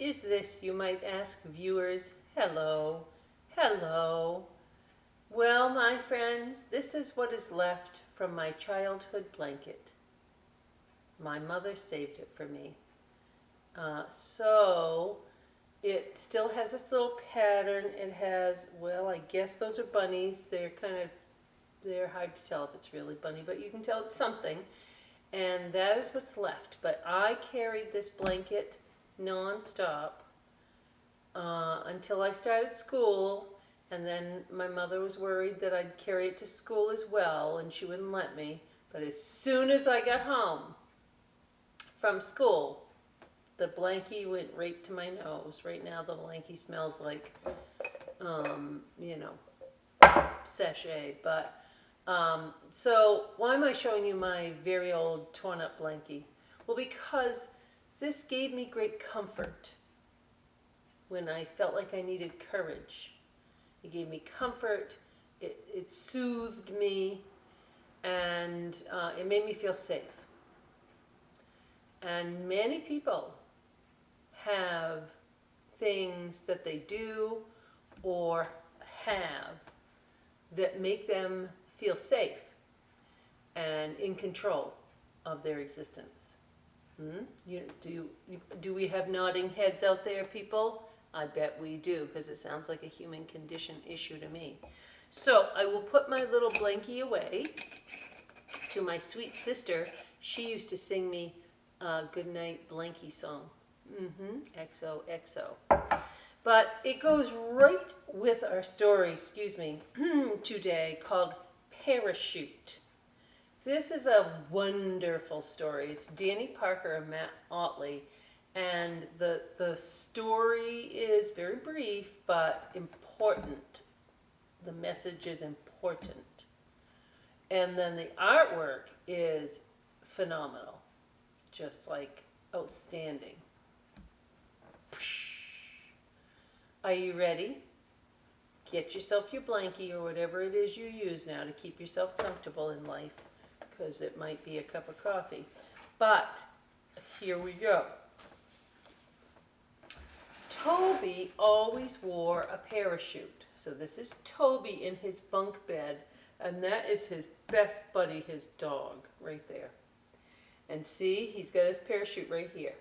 is this, you might ask, viewers? Hello, hello. Well, my friends, this is what is left from my childhood blanket. My mother saved it for me. So it still has this little pattern. It has, well, I guess those are bunnies. They're hard to tell if it's really bunny, but you can tell it's something. And that is what's left. But I carried this blanket nonstop until I started school. And then my mother was worried that I'd carry it to school as well, and she wouldn't let me. But as soon as I got home from school, the blankie went right to my nose. Right now the blankie smells like, sachet. But so why am I showing you my very old torn up blankie? Well, because this gave me great comfort when I felt like I needed courage. It gave me comfort, it soothed me, and it made me feel safe. And many people have things that they do or have that make them feel safe and in control of their existence. Do we have nodding heads out there, people? I bet we do, because it sounds like a human condition issue to me. So I will put my little blankie away. To my sweet sister, she used to sing me a goodnight blankie song. XOXO. But it goes right with our story, today, called Parachute. This is a wonderful story. It's Danny Parker and Matt Otley. And the story is very brief, but important. The message is important. And then the artwork is phenomenal. Just like outstanding. Are you ready? Get yourself your blankie or whatever it is you use now to keep yourself comfortable in life, because it might be a cup of coffee. But here we go. Toby always wore a parachute. So this is Toby in his bunk bed, and that is his best buddy, his dog, right there. And see, he's got his parachute right here.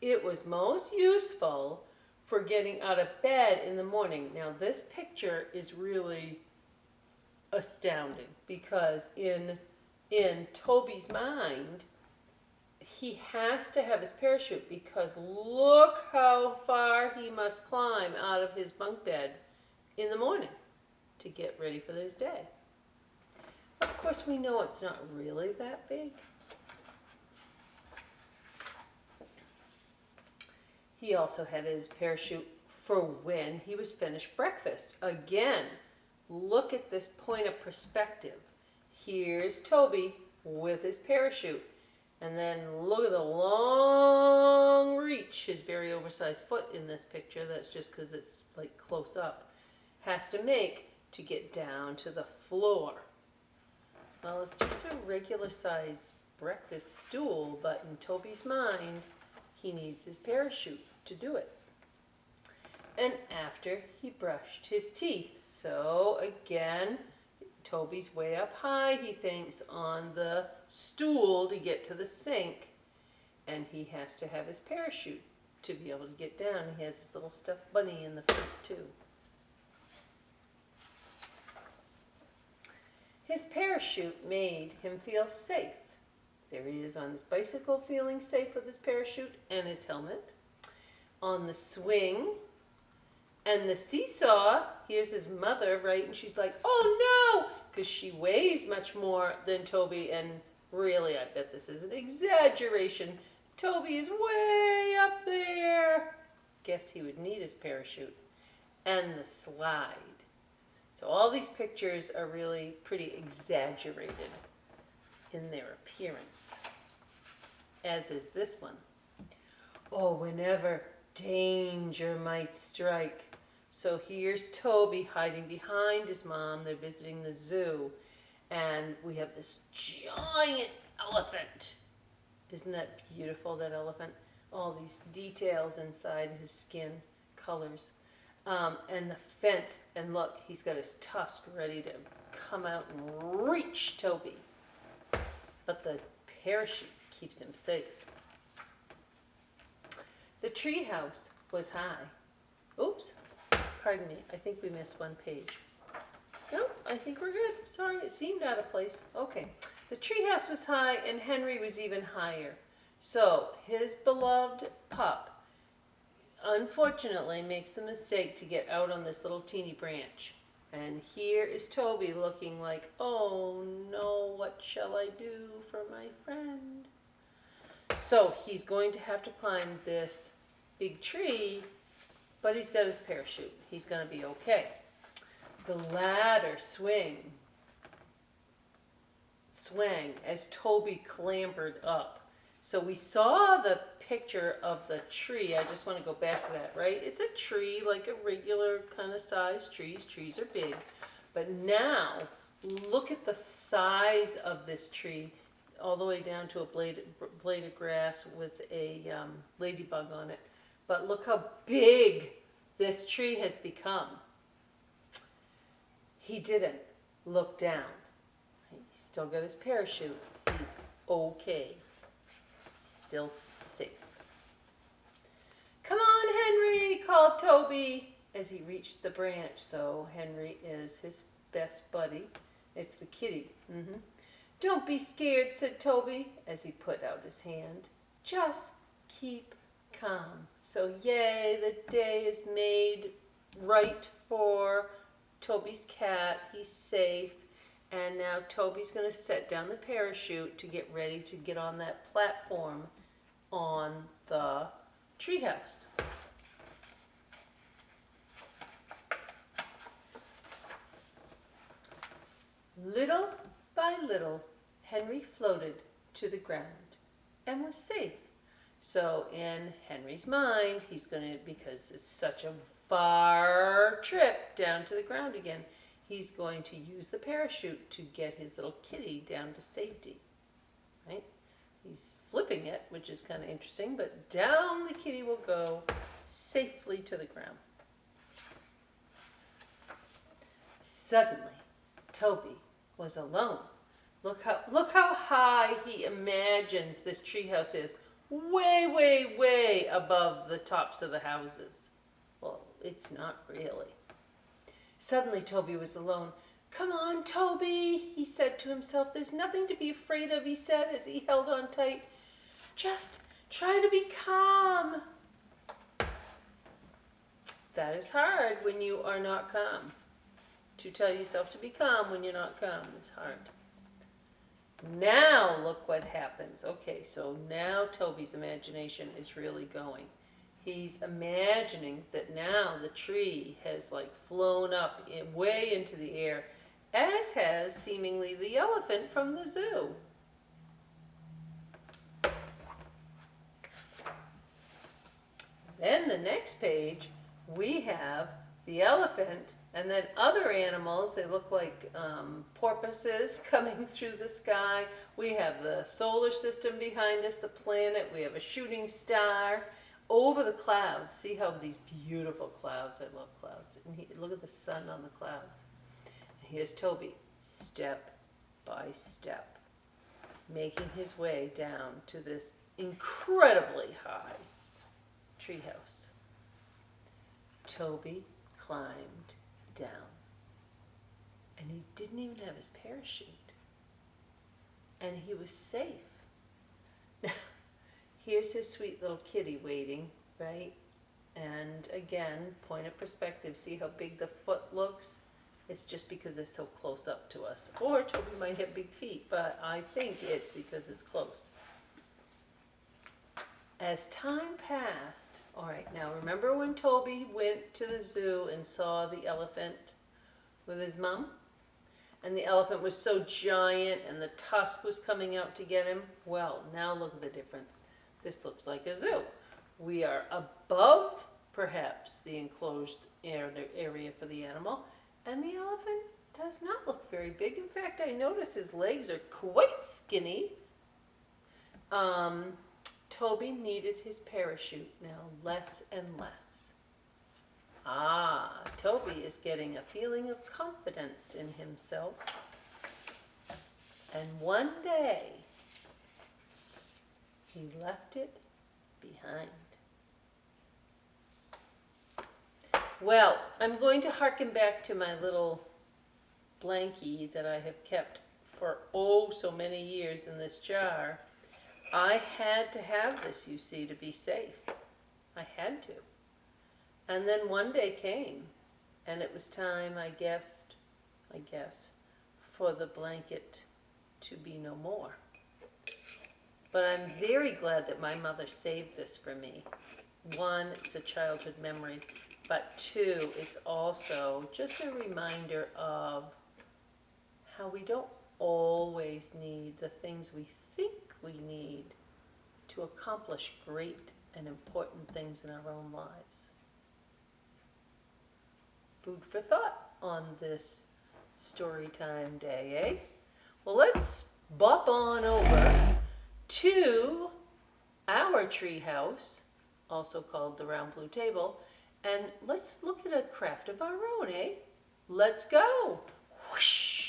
It was most useful for getting out of bed in the morning. Now this picture is really astounding, because in Toby's mind, he has to have his parachute, because look how far he must climb out of his bunk bed in the morning to get ready for his day. Of course, we know it's not really that big. He also had his parachute for when he was finished breakfast. Again, look at this point of perspective. Here's Toby with his parachute. And then look at the long reach his very oversized foot in this picture, that's just because it's like close up, has to make to get down to the floor. Well, it's just a regular size breakfast stool, but in Toby's mind, he needs his parachute to do it. And after he brushed his teeth, so again, Toby's way up high, he thinks, on the stool to get to the sink. And he has to have his parachute to be able to get down. He has his little stuffed bunny in the front too. His parachute made him feel safe. There he is on his bicycle feeling safe with his parachute and his helmet. On the swing and the seesaw, here's his mother, right? And she's like, oh no, because she weighs much more than Toby. And really, I bet this is an exaggeration. Toby is way up there. Guess he would need his parachute. And the slide. So all these pictures are really pretty exaggerated in their appearance, as is this one. Oh, whenever danger might strike. So here's Toby hiding behind his mom. They're visiting the zoo. And we have this giant elephant. Isn't that beautiful, that elephant? all these details inside his skin, colors. And the fence, and look, he's got his tusk ready to come out and reach Toby. But the parachute keeps him safe. The treehouse was high. Oops, pardon me, I think we missed one page. No, I think we're good. Sorry, it seemed out of place. Okay. The treehouse was high and Henry was even higher. So his beloved pup, unfortunately, makes the mistake to get out on this little teeny branch. And here is Toby looking like, oh no, what shall I do for my friend? So he's going to have to climb this big tree, but he's got his parachute. He's going to be okay. The ladder swang as Toby clambered up. So we saw the picture of the tree. I just want to go back to that, right? It's a tree, like a regular kind of size trees. Trees are big. But now, look at the size of this tree, all the way down to a blade of grass with a ladybug on it. But look how big this tree has become. He didn't look down. He's still got his parachute. He's okay. Still safe. Come on, Henry, called Toby as he reached the branch. So Henry is his best buddy. It's the kitty. Don't be scared, said Toby as he put out his hand. Just keep calm. So yay, the day is made right for Toby's cat. He's safe. And now Toby's going to set down the parachute to get ready to get on that platform on the treehouse. Little by little, Henry floated to the ground and was safe. So in Henry's mind, he's going to, because it's such a far trip down to the ground again, he's going to use the parachute to get his little kitty down to safety, right? He's flipping it, which is kind of interesting, but down the kitty will go safely to the ground. Suddenly, Toby was alone. Look how high he imagines this treehouse is. Way, way, way above the tops of the houses. Well, it's not really. Suddenly, Toby was alone. Come on, Toby, he said to himself. There's nothing to be afraid of, he said as he held on tight. Just try to be calm. That is hard when you are not calm. To tell yourself to be calm when you're not calm is hard. Now look what happens. Okay, so now Toby's imagination is really going. He's imagining that now the tree has like flown up way into the air, as has seemingly the elephant from the zoo. Then the next page, we have the elephant and then other animals. They look like porpoises coming through the sky. We have the solar system behind us, the planet. We have a shooting star over the clouds. See how these beautiful clouds, I love clouds. And look at the sun on the clouds. And here's Toby, step by step, making his way down to this incredibly high treehouse. Toby climbed down. And he didn't even have his parachute. And he was safe. Now, here's his sweet little kitty waiting, right? And again, point of perspective, see how big the foot looks? It's just because it's so close up to us. Or Toby might have big feet, but I think it's because it's close. As time passed, all right, now remember when Toby went to the zoo and saw the elephant with his mom? And the elephant was so giant and the tusk was coming out to get him? Well, now look at the difference. This looks like a zoo. We are above, perhaps, the enclosed area for the animal, and the elephant does not look very big. In fact, I notice his legs are quite skinny. Toby needed his parachute now less and less. Toby is getting a feeling of confidence in himself. And one day, he left it behind. Well, I'm going to hearken back to my little blankie that I have kept for so many years in this jar. I had to have this, you see, to be safe. I had to. And then one day came, and it was time, I guess, for the blanket to be no more. But I'm very glad that my mother saved this for me. One, it's a childhood memory, but two, it's also just a reminder of how we don't always need the things we think we need to accomplish great and important things in our own lives. Food for thought on this Storytime day, eh? Well, let's bop on over to our tree house, also called the round blue table, and let's look at a craft of our own, eh? Let's go. Whoosh.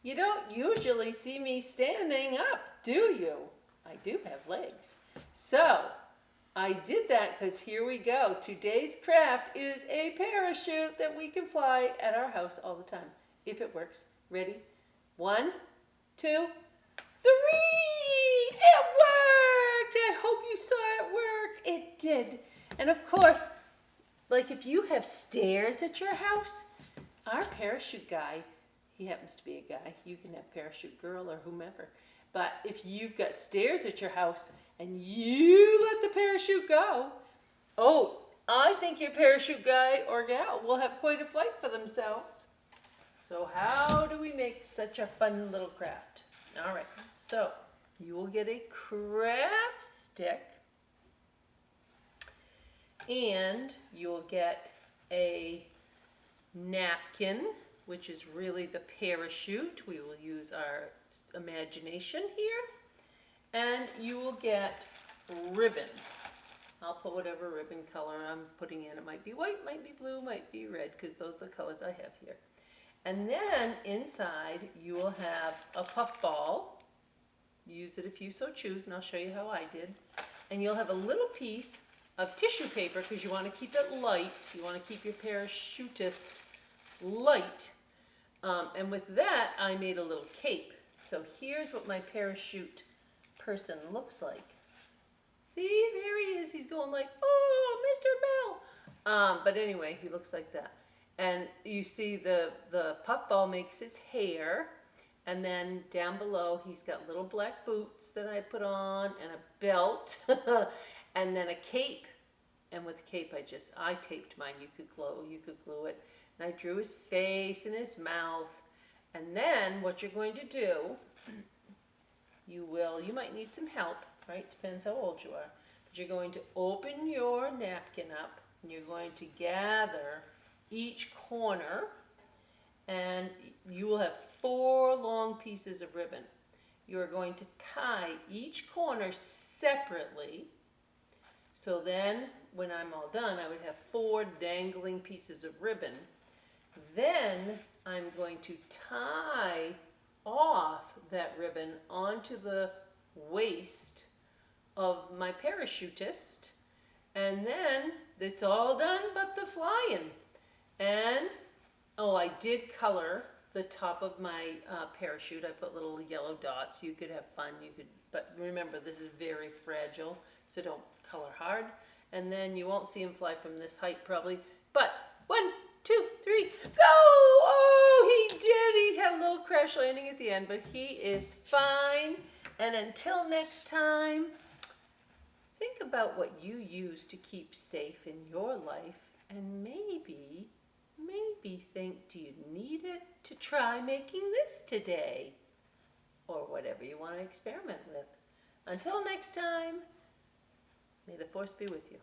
You don't usually see me standing up, do you? I do have legs. So, I did that because here we go. Today's craft is a parachute that we can fly at our house all the time, if it works. Ready? 1, 2, 3! It worked! I hope you saw it work. It did. And of course, like if you have stairs at your house, our parachute guy, he happens to be a guy. You can have parachute girl or whomever. But if you've got stairs at your house and you let the parachute go, I think your parachute guy or gal will have quite a flight for themselves. So how do we make such a fun little craft? All right, so you will get a craft stick and you'll get a napkin, which is really the parachute. We will use our imagination here. And you will get ribbon. I'll put whatever ribbon color I'm putting in. It might be white, might be blue, might be red, because those are the colors I have here. And then inside you will have a puff ball. Use it if you so choose, and I'll show you how I did. And you'll have a little piece of tissue paper because you want to keep it light. You want to keep your parachutist light. And with that, I made a little cape. So here's what my parachute person looks like. See, there he is. He's going like, oh, Mr. Bell. But anyway, he looks like that. And you see the puffball makes his hair. And then down below, he's got little black boots that I put on and a belt and then a cape. And with the cape, I taped mine. You could glue it. And I drew his face and his mouth. And then what you're going to do, you might need some help, right? Depends how old you are. But you're going to open your napkin up and you're going to gather each corner and you will have 4 long pieces of ribbon. You're going to tie each corner separately. So then when I'm all done, I would have 4 dangling pieces of ribbon. Then I'm going to tie off that ribbon onto the waist of my parachutist. And then it's all done but the flying. And, I did color the top of my parachute. I put little yellow dots. You could have fun. But remember, this is very fragile, so don't color hard. And then you won't see him fly from this height probably. But 1, 2, 3, go! Oh, he did. He had a little crash landing at the end, but he is fine. And until next time, think about what you use to keep safe in your life, and maybe think, do you need it to try making this today? Or whatever you want to experiment with. Until next time, may the force be with you.